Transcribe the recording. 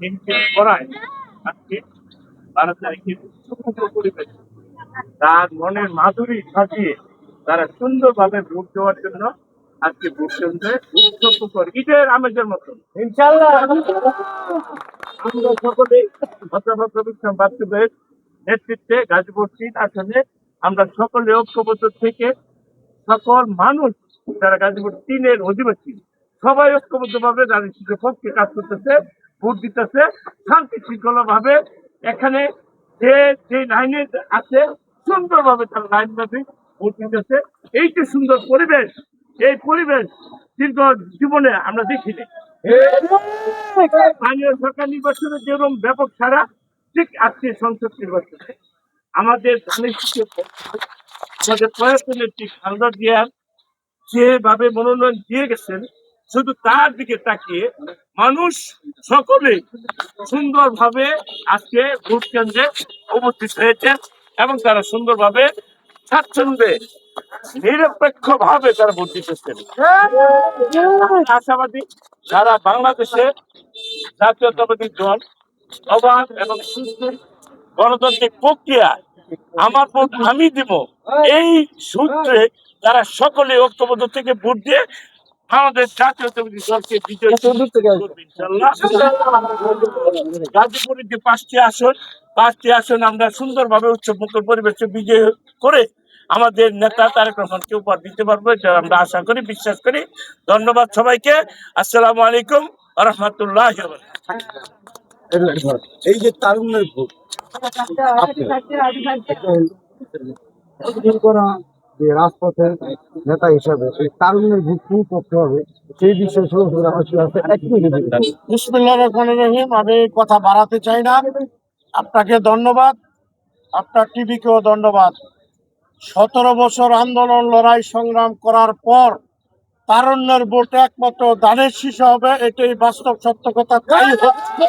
Increase করায় আজকে 12 তারিখে সুন্দর পরিবেশ তার মনের মাধুরী সাজিয়ে তারা সুন্দরভাবে ভোট দেওয়ার জন্য আজকে ভোট কেন্দ্রে উৎসর্গ করে ঈদের আমেজের মতন ইনশাআল্লাহ আমরা সকলেই অধ্যাপক রবিশঙ্কর বাচ্চুদের নেতৃত্বে গাজীপুর ৩ আসনে আমরা সকলে ঐক্যবদ্ধ থেকে সকল মানুষ যারা গাজীপুর ৩-এর অধিবাসী সবাই ঐক্যবদ্ধ ভাবে রাজনীতির পক্ষে কাজ করতেছে ভোট দিতেছে শান্তি শৃঙ্খলা ভাবে এখানে যে লাইনে আছে সুন্দরভাবে তারা লাইন ভাবে ভোট দিতেছে এই যে সুন্দর পরিবেশ এই পরিবেশ দীর্ঘ জীবনে আমরা দেখিনি স্থানীয় সরকার নির্বাচনে যেরকম ব্যাপক সারা ঠিক আজকে সংসদ নির্বাচনে আমাদের আমাদের প্রয়াস নেত্রী খালেদা জিয়ার যেভাবে মনোনয়ন দিয়ে গেছেন শুধু তার দিকে তাকিয়ে মানুষ সকলে সুন্দরভাবে আজকে ভোট কেন্দ্রে উপস্থিত হয়েছে এবং তারা সুন্দরভাবে স্বাচ্ছন্দ্যে নিরপেক্ষ ভাবে তারা ভোট দিতেছেন আশাবাদী যারা বাংলাদেশে জাতীয়তাবাদী দল অবাধ এবং সুস্থ গণতান্ত্রিক প্রক্রিয়া আমার ভোট আমি দিব এই সূত্রে তারা সকলে ঐক্যবদ্ধ থেকে ভোট দিয়ে আমাদের জাতীয়তাবাদী দলকে বিজয় করবে ইনশাআল্লাহ। গাজীপুরের যে 5টি আসন আমরা সুন্দরভাবে উৎসবমুখর পরিবেশে বিজয় করে আমাদের নেতা তারেক রহমানকে উপহার দিতে পারবো এটা আমরা আশা করি বিশ্বাস করি। ধন্যবাদ সবাইকে। আসসালামু আলাইকুম ওয়া রাহমাতুল্লাহি ওয়া বারাকাতুহু। এই যে তারুণ্যের ভোট যে রাজপথের নেতা হিসাবে এই তারুণ্যের ভোট কোন পক্ষে হবে সেই বিষয়ে সরাসরি আমার সাথে আছে। এক মিনিট বিসমিল্লাহির রহমানির রহিম। আমি কথা বাড়াতে চাই না। আপনাকে ধন্যবাদ, আপনার টিভিকেও ধন্যবাদ। 17 বছর আন্দোলন লড়াই সংগ্রাম করার পর তারুণ্যের ভোট একমাত্র দানের শীষ হবে, এটাই বাস্তব সত্য কথা। তাই হচ্ছে